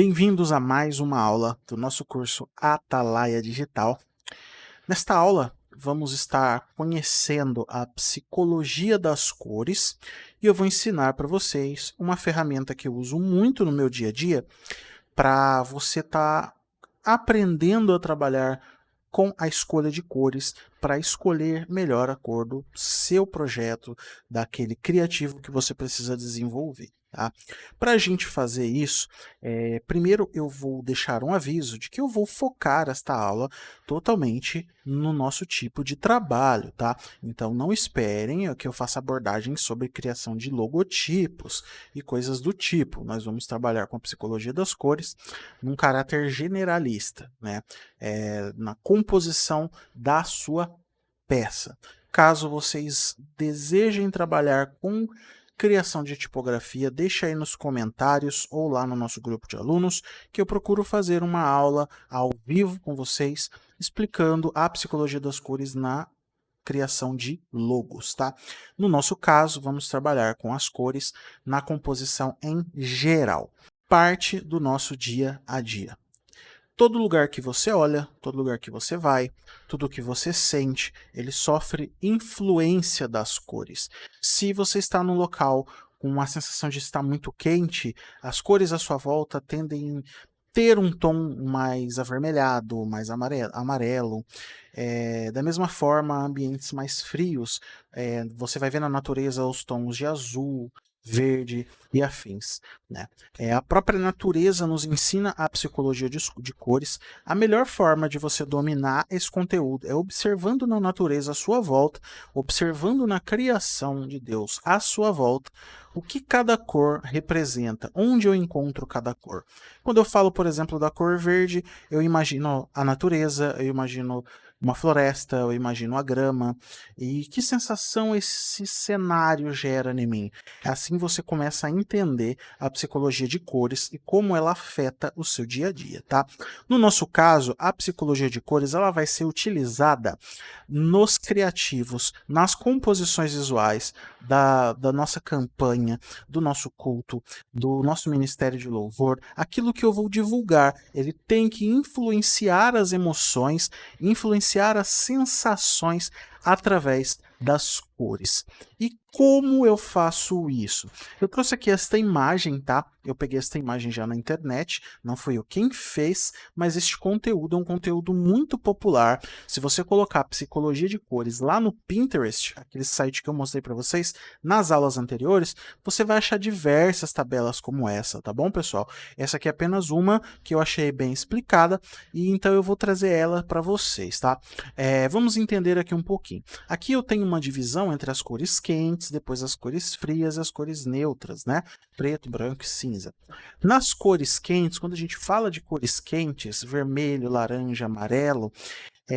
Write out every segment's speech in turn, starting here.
Bem-vindos a mais uma aula do nosso curso Atalaia Digital. Nesta aula, vamos estar conhecendo a psicologia das cores e eu vou ensinar para vocês uma ferramenta que eu uso muito no meu dia a dia para você estar aprendendo a trabalhar com a escolha de cores para escolher melhor a cor do seu projeto, daquele criativo que você precisa desenvolver. Tá? Para a gente fazer isso, primeiro eu vou deixar um aviso de que eu vou focar esta aula totalmente no nosso tipo de trabalho, tá? Então não esperem que eu faça abordagens sobre criação de logotipos e coisas do tipo. Nós vamos trabalhar com a psicologia das cores num caráter generalista, né? Na composição da sua peça. Caso vocês desejem trabalhar com criação de tipografia, deixa aí nos comentários ou lá no nosso grupo de alunos, que eu procuro fazer uma aula ao vivo com vocês, explicando a psicologia das cores na criação de logos, tá? No nosso caso, vamos trabalhar com as cores na composição em geral, parte do nosso dia a dia. Todo lugar que você olha, todo lugar que você vai, tudo que você sente, ele sofre influência das cores. Se você está num local com uma sensação de estar muito quente, as cores à sua volta tendem a ter um tom mais avermelhado, mais amarelo. Da mesma forma, ambientes mais frios, você vai ver na natureza os tons de azul, verde e afins, né? A própria natureza nos ensina a psicologia de cores. A melhor forma de você dominar esse conteúdo é observando na natureza à sua volta, observando na criação de Deus à sua volta, o que cada cor representa, onde eu encontro cada cor. Quando eu falo, por exemplo, da cor verde, eu imagino a natureza, eu imagino uma floresta, eu imagino a grama. E que sensação esse cenário gera em mim? Assim você começa a entender a psicologia de cores e como ela afeta o seu dia a dia, tá? No nosso caso, a psicologia de cores ela vai ser utilizada nos criativos, nas composições visuais da nossa campanha, do nosso culto, do nosso ministério de louvor. Aquilo que eu vou divulgar, ele tem que influenciar as emoções, influenciar as sensações através das cores. E como eu faço isso? Eu trouxe aqui esta imagem, tá? Eu peguei esta imagem já na internet, não fui eu quem fez, mas este conteúdo é um conteúdo muito popular. Se você colocar psicologia de cores lá no Pinterest, aquele site que eu mostrei para vocês nas aulas anteriores, você vai achar diversas tabelas como essa, tá bom, pessoal? Essa aqui é apenas uma que eu achei bem explicada e então eu vou trazer ela para vocês, tá? Vamos entender aqui um pouquinho. Aqui eu tenho uma divisão entre as cores quentes, depois as cores frias e as cores neutras, né? Preto, branco e cinza. Nas cores quentes, quando a gente fala de cores quentes, vermelho, laranja, amarelo,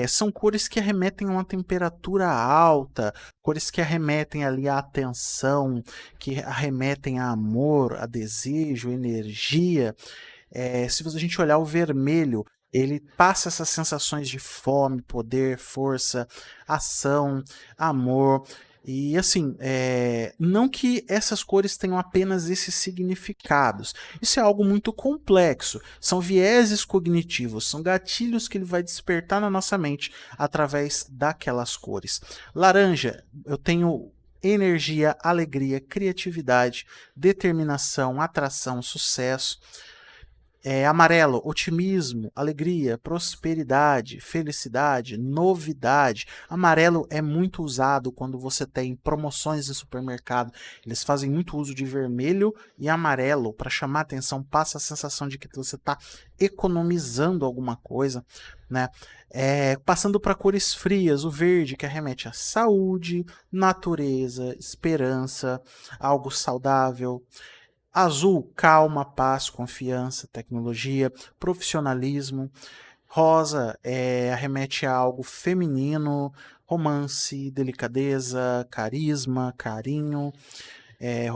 são cores que arremetem a uma temperatura alta, cores que arremetem ali à atenção, que arremetem a amor, a desejo, energia. Se a gente olhar o vermelho, ele passa essas sensações de fome, poder, força, ação, amor. E assim, não que essas cores tenham apenas esses significados. Isso é algo muito complexo. São vieses cognitivos, são gatilhos que ele vai despertar na nossa mente através daquelas cores. Laranja, eu tenho energia, alegria, criatividade, determinação, atração, sucesso. Amarelo, otimismo, alegria, prosperidade, felicidade, novidade. Amarelo é muito usado quando você tem promoções de supermercado. Eles fazem muito uso de vermelho e amarelo para chamar atenção, passa a sensação de que você está economizando alguma coisa, né? Passando para cores frias, o verde que arremete à saúde, natureza, esperança, algo saudável. Azul, calma, paz, confiança, tecnologia, profissionalismo. Rosa arremete a algo feminino, romance, delicadeza, carisma, carinho.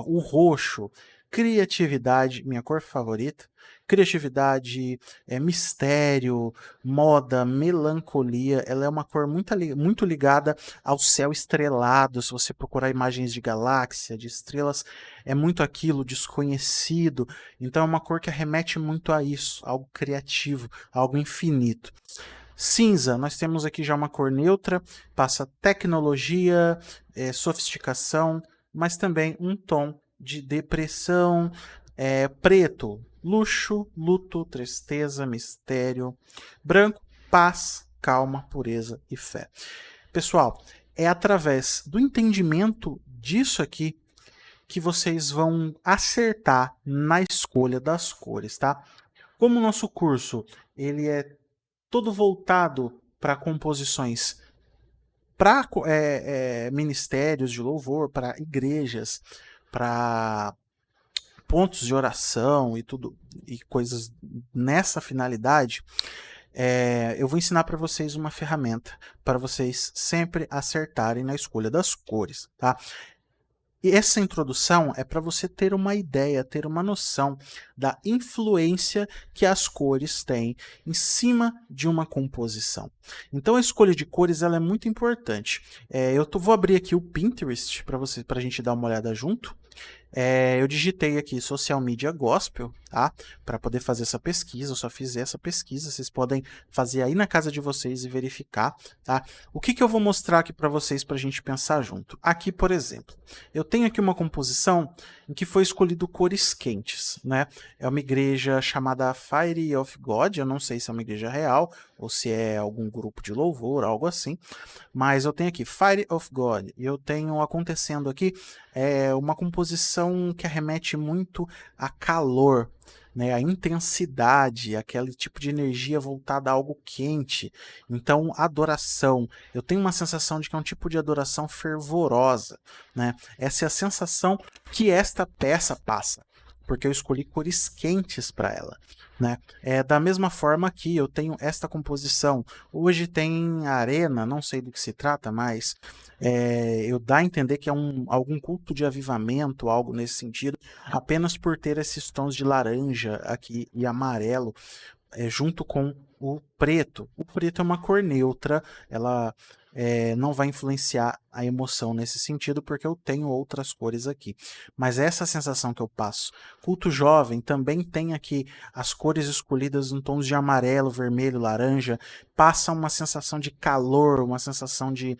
O roxo, criatividade, minha cor favorita, criatividade, mistério, moda, melancolia. Ela é uma cor muito ligada ao céu estrelado. Se você procurar imagens de galáxia, de estrelas, é muito aquilo, desconhecido. Então é uma cor que arremete muito a isso, algo criativo, algo infinito. Cinza, nós temos aqui já uma cor neutra, passa tecnologia, sofisticação, mas também um tom de depressão. Preto, luxo, luto, tristeza, mistério. Branco, paz, calma, pureza e fé. Pessoal, é através do entendimento disso aqui que vocês vão acertar na escolha das cores, tá? Como o nosso curso ele é todo voltado para composições para ministérios de louvor, para igrejas, para pontos de oração e tudo e coisas nessa finalidade, eu vou ensinar para vocês uma ferramenta para vocês sempre acertarem na escolha das cores, tá? E essa introdução é para você ter uma ideia, ter uma noção da influência que as cores têm em cima de uma composição. Então a escolha de cores ela é muito importante. Vou abrir aqui o Pinterest para a gente dar uma olhada junto. Eu digitei aqui Social Media Gospel, tá? Para poder fazer essa pesquisa, eu só fiz essa pesquisa, vocês podem fazer aí na casa de vocês e verificar, tá? O que eu vou mostrar aqui para vocês para a gente pensar junto? Aqui, por exemplo, eu tenho aqui uma composição em que foi escolhido cores quentes, né? É uma igreja chamada Fire of God, eu não sei se é uma igreja real ou se é algum grupo de louvor, algo assim, mas eu tenho aqui Fire of God e eu tenho acontecendo aqui uma composição que arremete muito a calor, né, a intensidade, aquele tipo de energia voltada a algo quente. Então, adoração. Eu tenho uma sensação de que é um tipo de adoração fervorosa, né? Essa é a sensação que esta peça passa, porque eu escolhi cores quentes para ela, né? Da mesma forma que eu tenho esta composição. Hoje tem arena, não sei do que se trata, mas eu dá a entender que é algum culto de avivamento, algo nesse sentido, apenas por ter esses tons de laranja aqui e amarelo junto com o preto. O preto é uma cor neutra, ela não vai influenciar a emoção nesse sentido, porque eu tenho outras cores aqui. Mas essa sensação que eu passo. Culto jovem também tem aqui as cores escolhidas em tons de amarelo, vermelho, laranja, passa uma sensação de calor, uma sensação de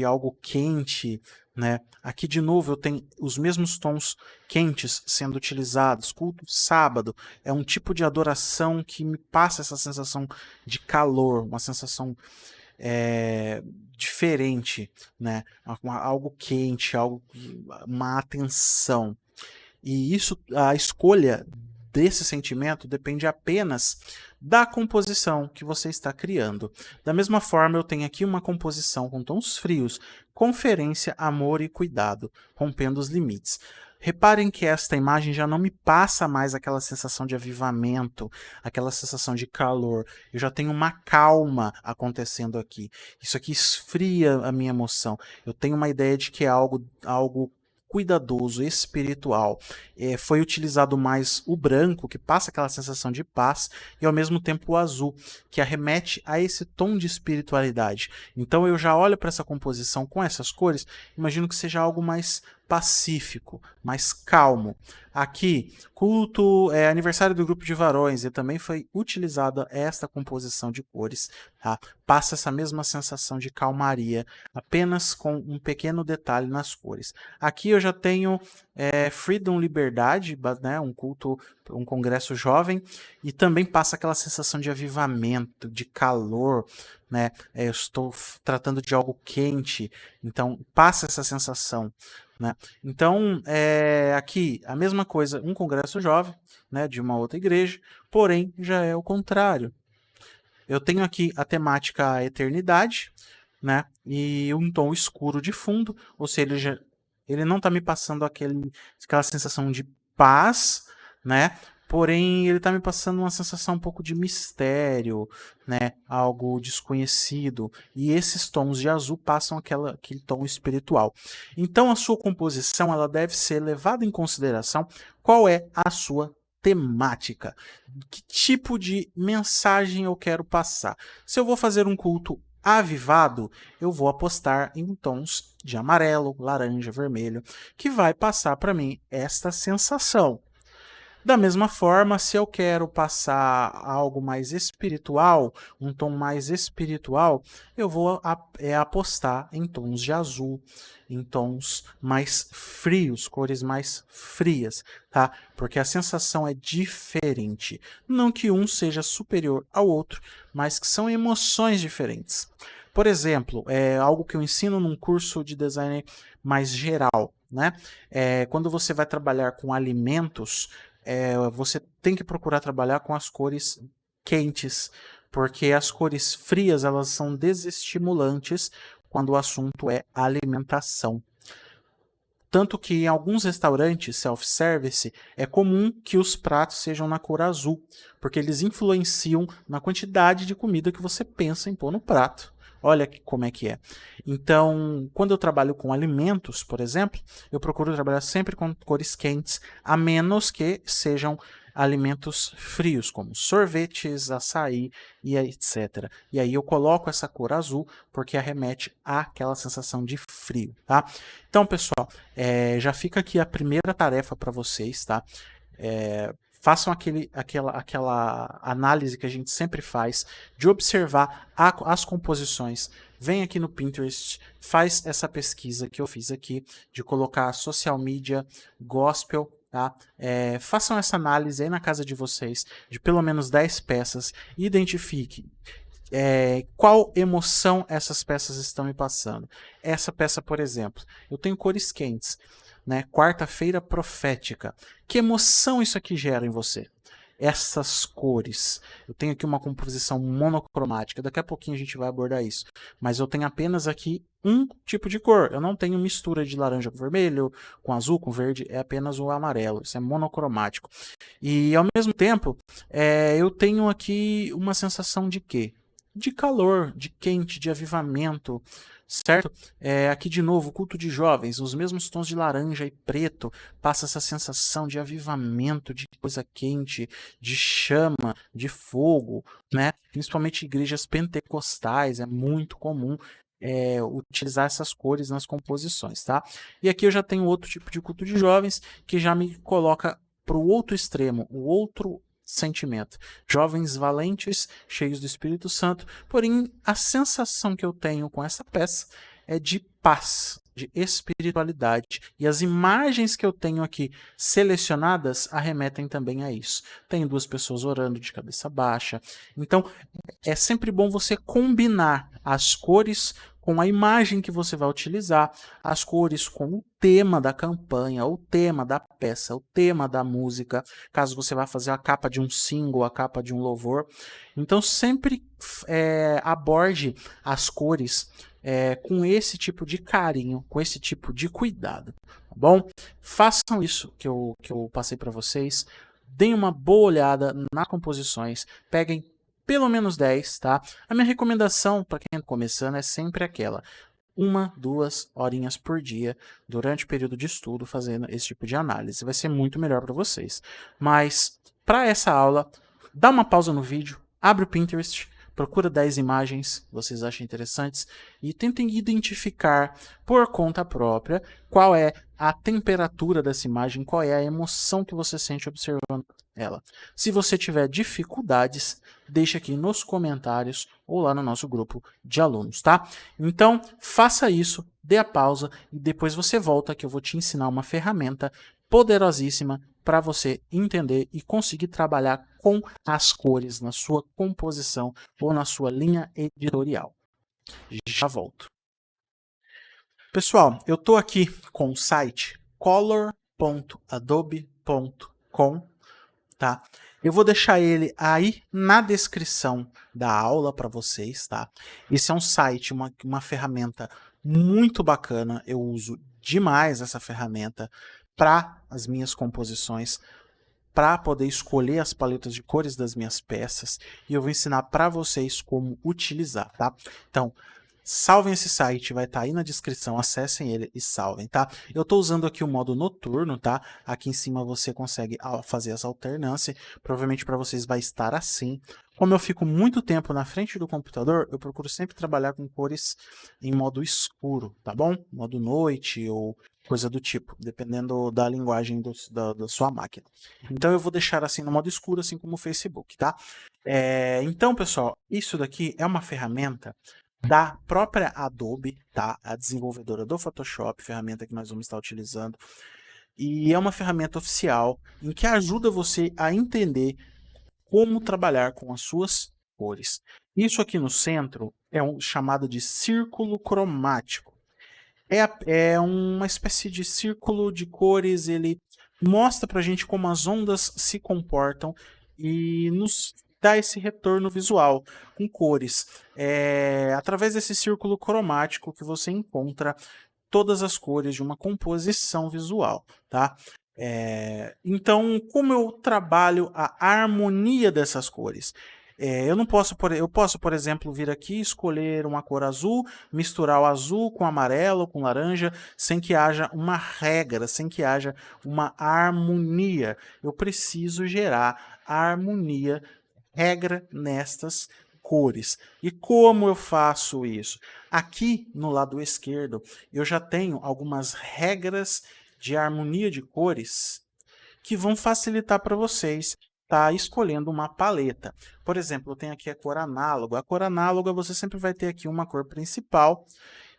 algo quente, né? Aqui de novo eu tenho os mesmos tons quentes sendo utilizados. Culto sábado é um tipo de adoração que me passa essa sensação de calor, uma sensação diferente, né? Algo quente, uma atenção. E isso, a escolha desse sentimento depende apenas da composição que você está criando. Da mesma forma, eu tenho aqui uma composição com tons frios, conferência, amor e cuidado, rompendo os limites. Reparem que esta imagem já não me passa mais aquela sensação de avivamento, aquela sensação de calor. Eu já tenho uma calma acontecendo aqui. Isso aqui esfria a minha emoção. Eu tenho uma ideia de que é algo cuidadoso, espiritual. Foi utilizado mais o branco, que passa aquela sensação de paz, e ao mesmo tempo o azul, que arremete a esse tom de espiritualidade. Então eu já olho para essa composição com essas cores, imagino que seja algo mais pacífico, mais calmo. Aqui, culto, aniversário do grupo de varões, e também foi utilizada esta composição de cores, tá? Passa essa mesma sensação de calmaria, apenas com um pequeno detalhe nas cores. Aqui eu já tenho Freedom, Liberdade, né? Um culto, um congresso jovem, e também passa aquela sensação de avivamento, de calor, né? Eu estou tratando de algo quente, então passa essa sensação, né? Então, aqui a mesma coisa, um congresso jovem, né, de uma outra igreja, porém já é o contrário. Eu tenho aqui a temática a eternidade, né, e um tom escuro de fundo, ou seja, ele não está me passando aquela sensação de paz, né, porém ele está me passando uma sensação um pouco de mistério, né? Algo desconhecido, e esses tons de azul passam aquele tom espiritual. Então a sua composição ela deve ser levada em consideração qual é a sua temática, que tipo de mensagem eu quero passar. Se eu vou fazer um culto avivado, eu vou apostar em tons de amarelo, laranja, vermelho, que vai passar para mim esta sensação. Da mesma forma, se eu quero passar algo mais espiritual, um tom mais espiritual, eu vou apostar em tons de azul, em tons mais frios, cores mais frias, tá? Porque a sensação é diferente. Não que um seja superior ao outro, mas que são emoções diferentes. Por exemplo, é algo que eu ensino num curso de design mais geral, né? Quando você vai trabalhar com alimentos, você tem que procurar trabalhar com as cores quentes, porque as cores frias elas são desestimulantes quando o assunto é alimentação. Tanto que em alguns restaurantes self-service é comum que os pratos sejam na cor azul, porque eles influenciam na quantidade de comida que você pensa em pôr no prato. Olha como é que é. Então, quando eu trabalho com alimentos, por exemplo, eu procuro trabalhar sempre com cores quentes, a menos que sejam alimentos frios, como sorvetes, açaí e etc. E aí eu coloco essa cor azul porque arremete àquela sensação de frio, tá? Então, pessoal, já fica aqui a primeira tarefa para vocês, tá? Façam aquela análise que a gente sempre faz de observar as composições. Vem aqui no Pinterest, faz essa pesquisa que eu fiz aqui de colocar social media, gospel, tá? Façam essa análise aí na casa de vocês de pelo menos 10 peças e identifiquem qual emoção essas peças estão me passando. Essa peça, por exemplo, eu tenho cores quentes, né? Quarta-feira profética. Que emoção isso aqui gera em você? Essas cores. Eu tenho aqui uma composição monocromática. Daqui a pouquinho a gente vai abordar isso. Mas eu tenho apenas aqui um tipo de cor. Eu não tenho mistura de laranja com vermelho, com azul, com verde. É apenas o amarelo. Isso é monocromático. E ao mesmo tempo, eu tenho aqui uma sensação de quê? De calor, de quente, de avivamento, certo? Aqui de novo, culto de jovens, os mesmos tons de laranja e preto, passa essa sensação de avivamento, de coisa quente, de chama, de fogo, né? Principalmente igrejas pentecostais, é muito comum utilizar essas cores nas composições, tá? E aqui eu já tenho outro tipo de culto de jovens que já me coloca para o outro extremo, o outro sentimento. Jovens valentes, cheios do Espírito Santo, porém a sensação que eu tenho com essa peça é de paz, de espiritualidade. E as imagens que eu tenho aqui selecionadas arremetem também a isso. Tem duas pessoas orando de cabeça baixa. Então, é sempre bom você combinar as cores com a imagem que você vai utilizar, as cores com o tema da campanha, o tema da peça, o tema da música, caso você vá fazer a capa de um single, a capa de um louvor. Então sempre aborde as cores com esse tipo de carinho, com esse tipo de cuidado, tá bom? Façam isso que eu passei para vocês, deem uma boa olhada nas composições, peguem pelo menos 10, tá? A minha recomendação para quem está começando é sempre aquela: 1, 2 horinhas por dia durante o período de estudo fazendo esse tipo de análise. Vai ser muito melhor para vocês. Mas para essa aula, dá uma pausa no vídeo, abre o Pinterest, procura 10 imagens que vocês acham interessantes e tentem identificar por conta própria qual é a temperatura dessa imagem, qual é a emoção que você sente observando ela. Se você tiver dificuldades, deixa aqui nos comentários ou lá no nosso grupo de alunos, tá? Então, faça isso, dê a pausa e depois você volta que eu vou te ensinar uma ferramenta poderosíssima para você entender e conseguir trabalhar com as cores na sua composição ou na sua linha editorial. Já volto. Pessoal, eu estou aqui com o site color.adobe.com, tá? Eu vou deixar ele aí na descrição da aula para vocês, tá? Esse é um site, uma ferramenta muito bacana. Eu uso demais essa ferramenta para as minhas composições. para poder escolher as paletas de cores das minhas peças e eu vou ensinar para vocês como utilizar, tá? Então, salvem esse site, vai estar aí na descrição, acessem ele e salvem, tá? Eu estou usando aqui o modo noturno, tá? Aqui em cima você consegue fazer essa alternância, provavelmente para vocês vai estar assim. Como eu fico muito tempo na frente do computador, eu procuro sempre trabalhar com cores em modo escuro, tá bom? Modo noite ou coisa do tipo, dependendo da linguagem da sua máquina. Então eu vou deixar assim no modo escuro, assim como o Facebook, tá? Então, pessoal, isso daqui é uma ferramenta da própria Adobe, tá? A desenvolvedora do Photoshop, ferramenta que nós vamos estar utilizando. E é uma ferramenta oficial em que ajuda você a entender como trabalhar com as suas cores. Isso aqui no centro é chamado de círculo cromático. É uma espécie de círculo de cores, ele mostra pra gente como as ondas se comportam e nos dá esse retorno visual com cores. Através desse círculo cromático que você encontra todas as cores de uma composição visual, tá? Então, como eu trabalho a harmonia dessas cores? Eu posso, por exemplo, vir aqui escolher uma cor azul, misturar o azul com amarelo, com laranja, sem que haja uma regra, sem que haja uma harmonia. Eu preciso gerar a harmonia, regra nestas cores. E como eu faço isso? Aqui no lado esquerdo, eu já tenho algumas regras de harmonia de cores que vão facilitar para vocês estar escolhendo uma paleta. Por exemplo, eu tenho aqui a cor análoga. A cor análoga você sempre vai ter aqui uma cor principal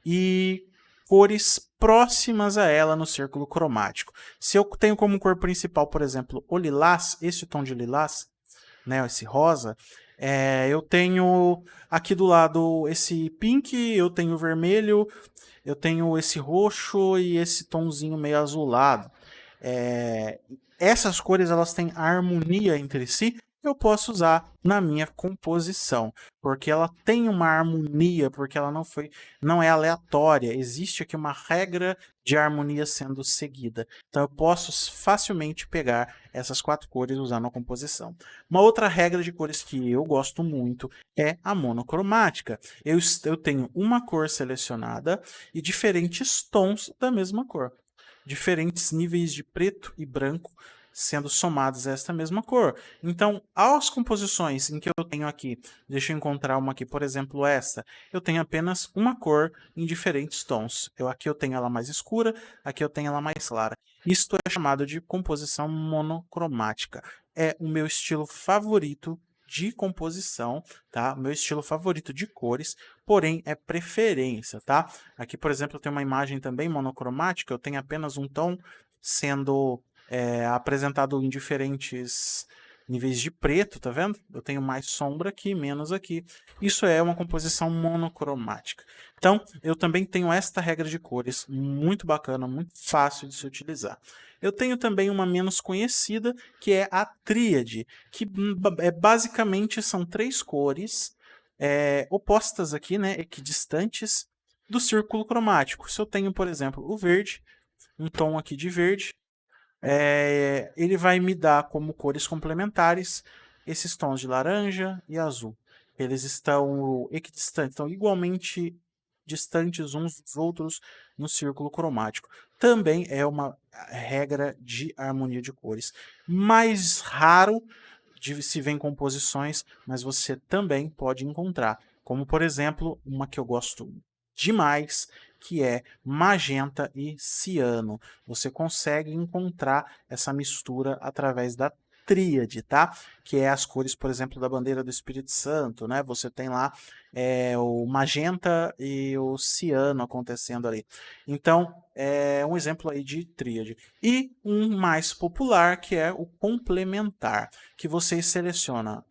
e cores próximas a ela no círculo cromático. Se eu tenho como cor principal, por exemplo, o lilás, esse tom de lilás, né, esse rosa, eu tenho aqui do lado esse pink, eu tenho vermelho, eu tenho esse roxo e esse tomzinho meio azulado. Essas cores elas têm harmonia entre si, eu posso usar na minha composição, porque ela tem uma harmonia, porque ela não é aleatória, existe aqui uma regra de harmonia sendo seguida. Então eu posso facilmente pegar essas 4 cores e usar na composição. Uma outra regra de cores que eu gosto muito é a monocromática. Eu tenho uma cor selecionada e diferentes tons da mesma cor. Diferentes níveis de preto e branco sendo somados a esta mesma cor. Então, as composições em que eu tenho aqui, deixa eu encontrar uma aqui, por exemplo, essa, eu tenho apenas uma cor em diferentes tons. Aqui eu tenho ela mais escura, aqui eu tenho ela mais clara. Isto é chamado de composição monocromática. É o meu estilo favorito de composição, tá? Meu estilo favorito de cores, porém é preferência, tá? Aqui, por exemplo, eu tenho uma imagem também monocromática, eu tenho apenas um tom sendo apresentado em diferentes níveis de preto, tá vendo? Eu tenho mais sombra aqui, menos aqui. Isso é uma composição monocromática. Então, eu também tenho esta regra de cores, muito bacana, muito fácil de se utilizar. Eu tenho também uma menos conhecida, que é a tríade, que basicamente são 3 cores opostas aqui, né, equidistantes, do círculo cromático. Se eu tenho, por exemplo, o verde, um tom aqui de verde, ele vai me dar como cores complementares esses tons de laranja e azul. Eles estão equidistantes, estão igualmente distantes uns dos outros no círculo cromático. Também é uma regra de harmonia de cores. Mais raro de se ver em composições, mas você também pode encontrar. Como, por exemplo, uma que eu gosto demais, que é magenta e ciano. Você consegue encontrar essa mistura através da tríade, tá? Que é as cores, por exemplo, da bandeira do Espírito Santo, né? Você tem lá o magenta e o ciano acontecendo ali. Então, é um exemplo aí de tríade. E um mais popular, que é o complementar, que você seleciona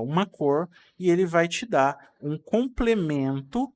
uma cor e ele vai te dar um complemento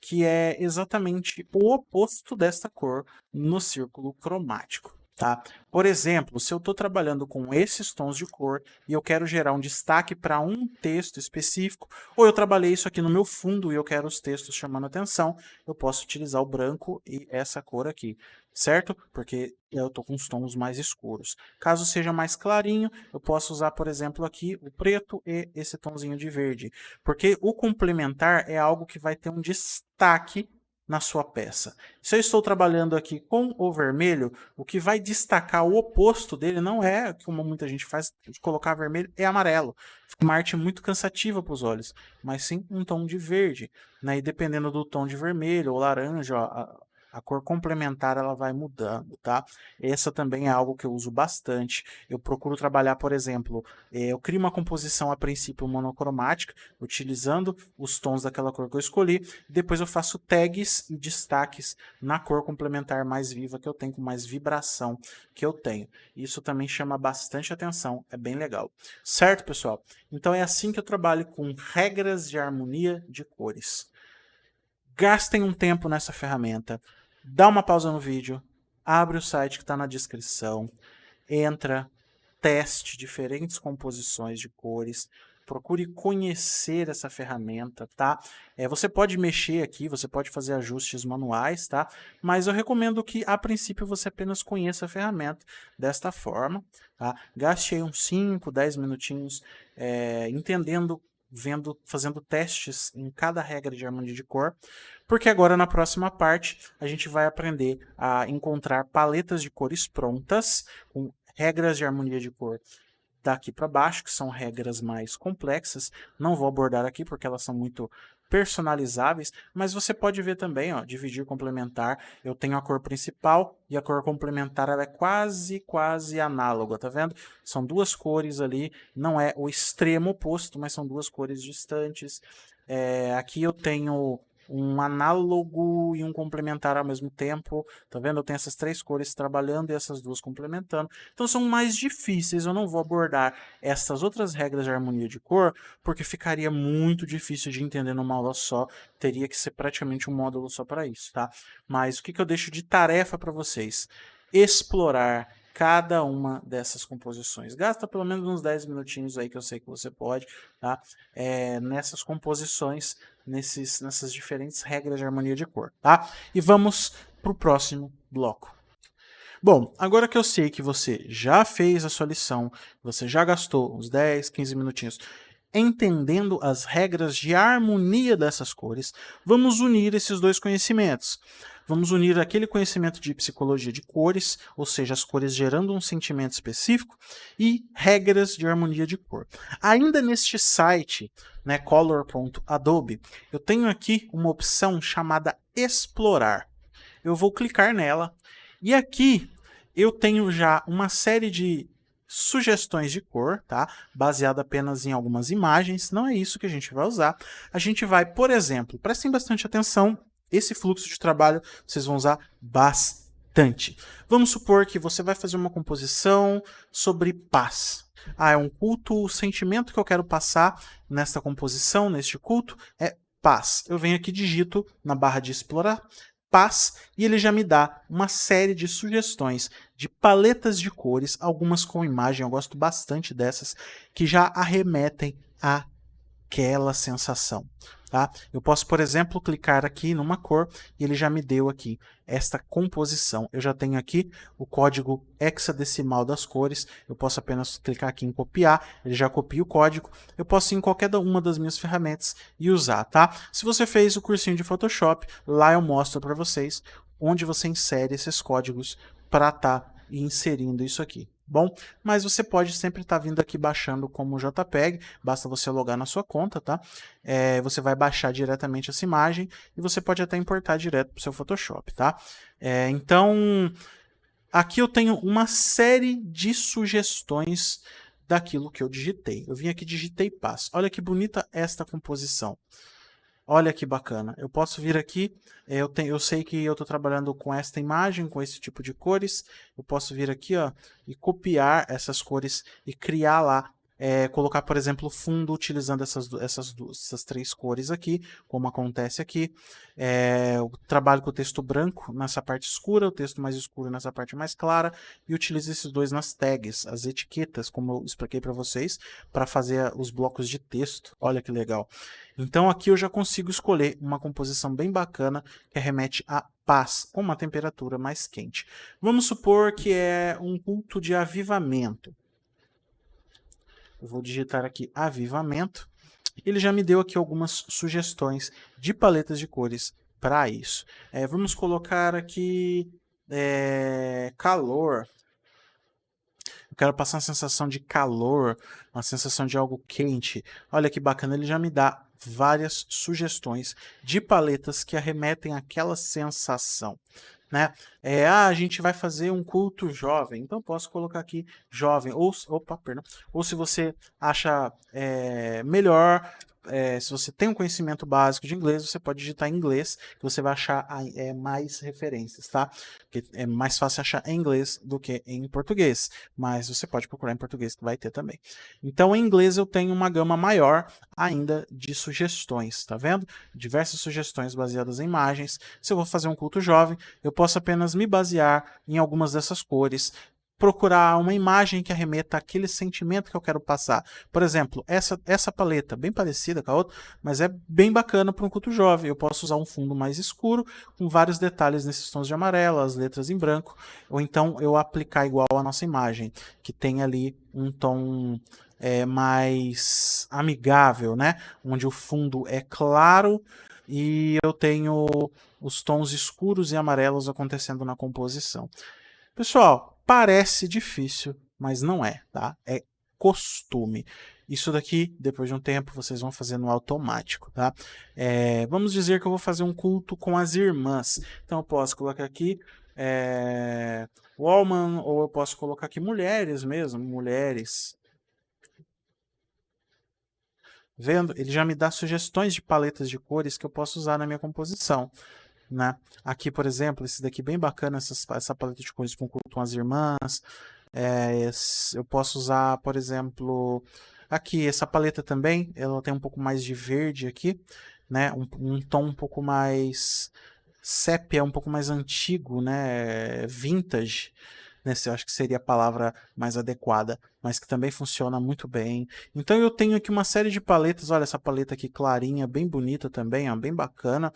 que é exatamente o oposto desta cor no círculo cromático. tá? Por exemplo, se eu estou trabalhando com esses tons de cor e eu quero gerar um destaque para um texto específico, ou eu trabalhei isso aqui no meu fundo e eu quero os textos chamando atenção, eu posso utilizar o branco e essa cor aqui, certo? Porque eu estou com os tons mais escuros. Caso seja mais clarinho, eu posso usar, por exemplo, aqui o preto e esse tonzinho de verde, porque o complementar é algo que vai ter um destaque na sua peça. Se eu estou trabalhando aqui com o vermelho, o que vai destacar o oposto dele não é, como muita gente faz, de colocar vermelho, é amarelo. Fica uma arte muito cansativa para os olhos, mas sim um tom de verde, né? E dependendo do tom de vermelho ou laranja, ó, a cor complementar ela vai mudando, tá? Essa também é algo que eu uso bastante. Eu procuro trabalhar, por exemplo, eu crio uma composição a princípio monocromática, utilizando os tons daquela cor que eu escolhi. Depois eu faço tags e destaques na cor complementar mais viva que eu tenho, com mais vibração que eu tenho. Isso também chama bastante atenção, é bem legal. Certo, pessoal? Então é assim que eu trabalho com regras de harmonia de cores. Gastem um tempo nessa ferramenta. Dá uma pausa no vídeo, abre o site que está na descrição, entra, teste diferentes composições de cores, procure conhecer essa ferramenta, tá? Você pode mexer aqui, você pode fazer ajustes manuais, tá? Mas eu recomendo que, a princípio, você apenas conheça a ferramenta desta forma, tá? Gaste aí uns 5, 10 minutinhos entendendo, vendo, fazendo testes em cada regra de harmonia de cor, porque agora na próxima parte a gente vai aprender a encontrar paletas de cores prontas, com regras de harmonia de cor daqui para baixo, que são regras mais complexas. Não vou abordar aqui porque elas são muito personalizáveis, mas você pode ver também, ó, dividir complementar. Eu tenho a cor principal e a cor complementar ela é quase análoga, tá vendo? São duas cores ali, não é o extremo oposto, mas são duas cores distantes. Aqui eu tenho um análogo e um complementar ao mesmo tempo, tá vendo? Eu tenho essas três cores trabalhando e essas duas complementando. Então são mais difíceis, eu não vou abordar essas outras regras de harmonia de cor, porque ficaria muito difícil de entender numa aula só, teria que ser praticamente um módulo só para isso, tá? Mas o que eu deixo de tarefa para vocês? Explorar cada uma dessas composições. Gasta pelo menos uns 10 minutinhos aí, que eu sei que você pode, tá? Nessas composições, nessas diferentes regras de harmonia de cor, tá? E vamos para o próximo bloco. Bom, agora que eu sei que você já fez a sua lição, você já gastou uns 10, 15 minutinhos entendendo as regras de harmonia dessas cores, vamos unir esses dois conhecimentos. Vamos unir aquele conhecimento de psicologia de cores, ou seja, as cores gerando um sentimento específico, e regras de harmonia de cor. Ainda neste site, né, color.adobe, eu tenho aqui uma opção chamada Explorar. Eu vou clicar nela, e aqui eu tenho já uma série de sugestões de cor, tá? Baseado apenas em algumas imagens, não é isso que a gente vai usar. A gente vai, por exemplo, prestem bastante atenção, esse fluxo de trabalho vocês vão usar bastante. Vamos supor que você vai fazer uma composição sobre paz. É um culto, o sentimento que eu quero passar nesta composição, neste culto, é paz. Eu venho aqui, digito na barra de explorar, paz, e ele já me dá uma série de sugestões de paletas de cores, algumas com imagem, eu gosto bastante dessas, que já arremetem àquela sensação. Tá? Eu posso, por exemplo, clicar aqui numa cor e ele já me deu aqui esta composição. Eu já tenho aqui o código hexadecimal das cores, eu posso apenas clicar aqui em copiar, ele já copia o código, eu posso ir em qualquer uma das minhas ferramentas e usar, tá? Se você fez o cursinho de Photoshop, lá eu mostro para vocês onde você insere esses códigos para estar inserindo isso aqui. Bom, mas você pode sempre estar vindo aqui baixando como JPEG, basta você logar na sua conta, tá? Você vai baixar diretamente essa imagem e você pode até importar direto para o seu Photoshop, tá? Então, aqui eu tenho uma série de sugestões daquilo que eu digitei. Eu vim aqui e digitei paz. Olha que bonita esta composição. Olha que bacana. Eu posso vir aqui, eu sei que eu estou trabalhando com esta imagem, com esse tipo de cores. Eu posso vir aqui, ó, e copiar essas cores e criar lá colocar, por exemplo, fundo utilizando essas três cores aqui, como acontece aqui. Eu trabalho com o texto branco nessa parte escura, o texto mais escuro nessa parte mais clara, e utilizo esses dois nas tags, as etiquetas, como eu expliquei para vocês, para fazer os blocos de texto. Olha que legal. Então aqui eu já consigo escolher uma composição bem bacana que remete à paz, com uma temperatura mais quente. Vamos supor que é um culto de avivamento. Eu vou digitar aqui avivamento. Ele já me deu aqui algumas sugestões de paletas de cores para isso. Vamos colocar aqui calor. Eu quero passar uma sensação de calor, uma sensação de algo quente. Olha que bacana, ele já me dá várias sugestões de paletas que arremetem àquela sensação, né? A gente vai fazer um culto jovem, então posso colocar aqui jovem, ou se você acha melhor, se você tem um conhecimento básico de inglês, você pode digitar em inglês, que você vai achar mais referências, tá? Porque é mais fácil achar em inglês do que em português, mas você pode procurar em português, que vai ter também. Então, em inglês, eu tenho uma gama maior ainda de sugestões, tá vendo? Diversas sugestões baseadas em imagens. Se eu vou fazer um culto jovem, eu posso apenas me basear em algumas dessas cores, procurar uma imagem que arremeta aquele sentimento que eu quero passar. Por exemplo, essa paleta, bem parecida com a outra, mas é bem bacana para um culto jovem. Eu posso usar um fundo mais escuro, com vários detalhes nesses tons de amarelo, as letras em branco, ou então eu aplicar igual a nossa imagem, que tem ali um tom mais amigável, né? Onde o fundo é claro e eu tenho os tons escuros e amarelos acontecendo na composição. Pessoal, parece difícil, mas não é, tá? É costume. Isso daqui, depois de um tempo, vocês vão fazer no automático, tá? Vamos dizer que eu vou fazer um culto com as irmãs. Então eu posso colocar aqui woman, ou eu posso colocar aqui mulheres mesmo, mulheres. Vendo? Ele já me dá sugestões de paletas de cores que eu posso usar na minha composição, né? Aqui, por exemplo, esse daqui bem bacana, essa paleta de cores com as irmãs. Eu posso usar, por exemplo, aqui, essa paleta também, ela tem um pouco mais de verde aqui, né? Um tom um pouco mais sépia, um pouco mais antigo, né? Vintage, né? Eu acho que seria a palavra mais adequada, mas que também funciona muito bem. Então eu tenho aqui uma série de paletas, olha essa paleta aqui clarinha, bem bonita também, ó, bem bacana.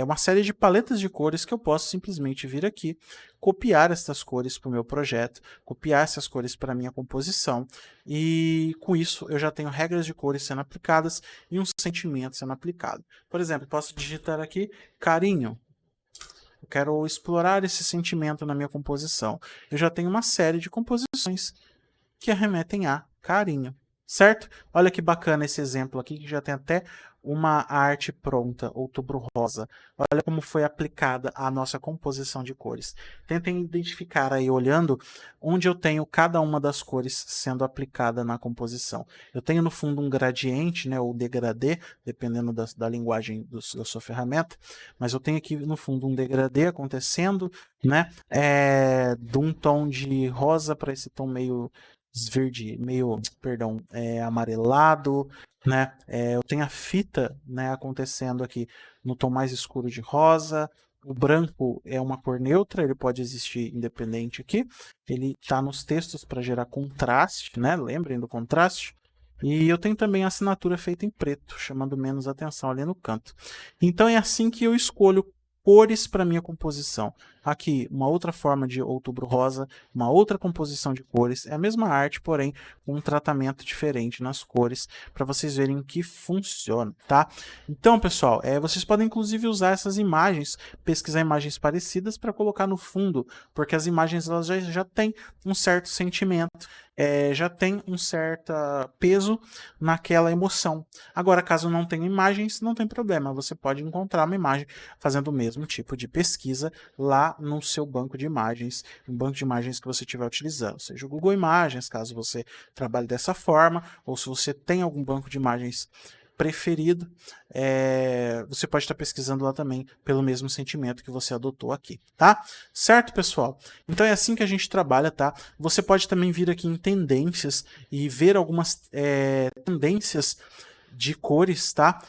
Uma série de paletas de cores que eu posso simplesmente vir aqui, copiar essas cores para o meu projeto, copiar essas cores para a minha composição, e com isso eu já tenho regras de cores sendo aplicadas e um sentimento sendo aplicado. Por exemplo, posso digitar aqui carinho. Eu quero explorar esse sentimento na minha composição. Eu já tenho uma série de composições que arremetem a carinho, certo? Olha que bacana esse exemplo aqui, que já tem até uma arte pronta, Outubro Rosa. Olha como foi aplicada a nossa composição de cores. Tentem identificar aí, olhando, onde eu tenho cada uma das cores sendo aplicada na composição. Eu tenho no fundo um gradiente, né, ou degradê, dependendo da linguagem da sua ferramenta, mas eu tenho aqui no fundo um degradê acontecendo, né, de um tom de rosa para esse tom meio amarelado, né? Eu tenho a fita, né, acontecendo aqui no tom mais escuro de rosa. O branco é uma cor neutra, ele pode existir independente aqui. Ele está nos textos para gerar contraste, né? Lembrem do contraste. E eu tenho também a assinatura feita em preto, chamando menos atenção ali no canto. Então é assim que eu escolho cores para minha composição. Aqui, uma outra forma de Outubro Rosa, uma outra composição de cores. É a mesma arte, porém, com um tratamento diferente nas cores, para vocês verem que funciona, tá? Então, pessoal, vocês podem inclusive usar essas imagens, pesquisar imagens parecidas para colocar no fundo, porque as imagens elas já têm um certo sentimento, já tem um certo peso naquela emoção. Agora, caso não tenha imagens, não tem problema, você pode encontrar uma imagem fazendo o mesmo tipo de pesquisa lá no seu banco de imagens, um banco de imagens que você estiver utilizando, seja o Google Imagens, caso você trabalhe dessa forma, ou se você tem algum banco de imagens preferido, você pode estar pesquisando lá também pelo mesmo sentimento que você adotou aqui, tá? Certo, pessoal? Então é assim que a gente trabalha, tá? Você pode também vir aqui em tendências e ver algumas tendências de cores, tá?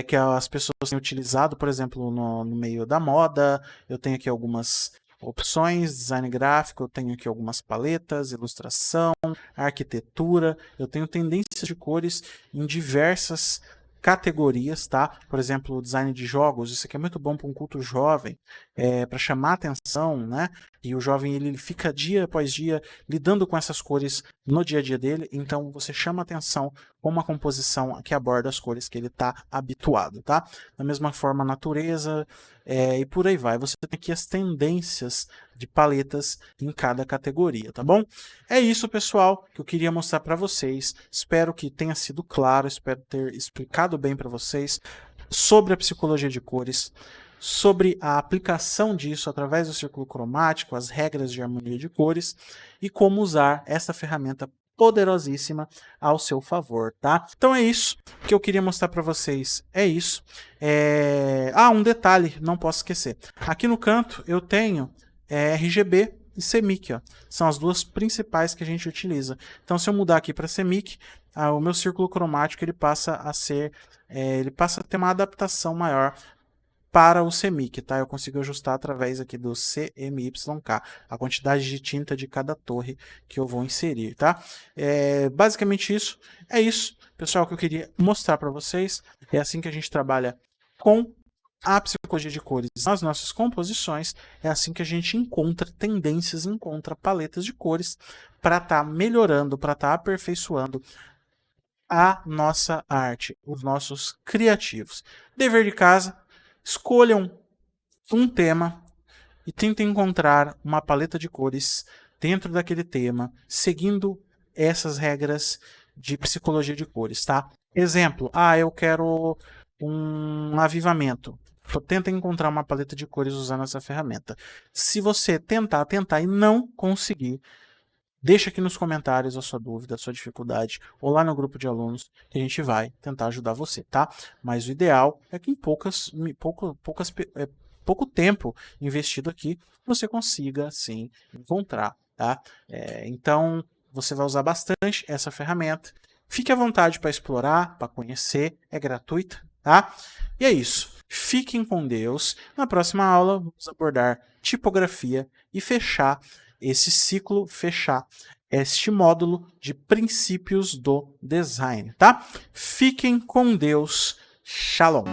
Que as pessoas têm utilizado, por exemplo, no meio da moda. Eu tenho aqui algumas opções, design gráfico, eu tenho aqui algumas paletas, ilustração, arquitetura. Eu tenho tendências de cores em diversas categorias, tá? Por exemplo, design de jogos, isso aqui é muito bom para um culto jovem, para chamar atenção, né? E o jovem ele fica dia após dia lidando com essas cores no dia a dia dele, então você chama atenção com uma composição que aborda as cores que ele está habituado, tá? Da mesma forma, natureza e por aí vai. Você tem aqui as tendências de paletas em cada categoria, tá bom? É isso, pessoal, que eu queria mostrar para vocês. Espero que tenha sido claro, espero ter explicado bem para vocês sobre a psicologia de cores, sobre a aplicação disso através do círculo cromático, as regras de harmonia de cores e como usar essa ferramenta poderosíssima ao seu favor, tá? Então é isso que eu queria mostrar para vocês. É isso. Um detalhe, não posso esquecer. Aqui no canto eu tenho RGB e CMYK, ó. São as duas principais que a gente utiliza. Então se eu mudar aqui para CMYK, o meu círculo cromático ele passa a ser, ele passa a ter uma adaptação maior para o CMYK, tá? Eu consigo ajustar através aqui do CMYK, a quantidade de tinta de cada torre que eu vou inserir, tá? Basicamente isso, é isso, pessoal, que eu queria mostrar para vocês. É assim que a gente trabalha com a psicologia de cores nas nossas composições, é assim que a gente encontra tendências, encontra paletas de cores para estar melhorando, para estar aperfeiçoando a nossa arte, os nossos criativos. Dever de casa: escolham um tema e tentem encontrar uma paleta de cores dentro daquele tema, seguindo essas regras de psicologia de cores, tá? Exemplo, eu quero um avivamento. Tenta encontrar uma paleta de cores usando essa ferramenta. Se você tentar e não conseguir, deixa aqui nos comentários a sua dúvida, a sua dificuldade, ou lá no grupo de alunos, que a gente vai tentar ajudar você, tá? Mas o ideal é que em pouco tempo investido aqui, você consiga, sim, encontrar, tá? Então, você vai usar bastante essa ferramenta. Fique à vontade para explorar, para conhecer, é gratuita, tá? E é isso. Fiquem com Deus. Na próxima aula, vamos abordar tipografia e fechar esse ciclo, fechar este módulo de princípios do design, tá? Fiquem com Deus. Shalom.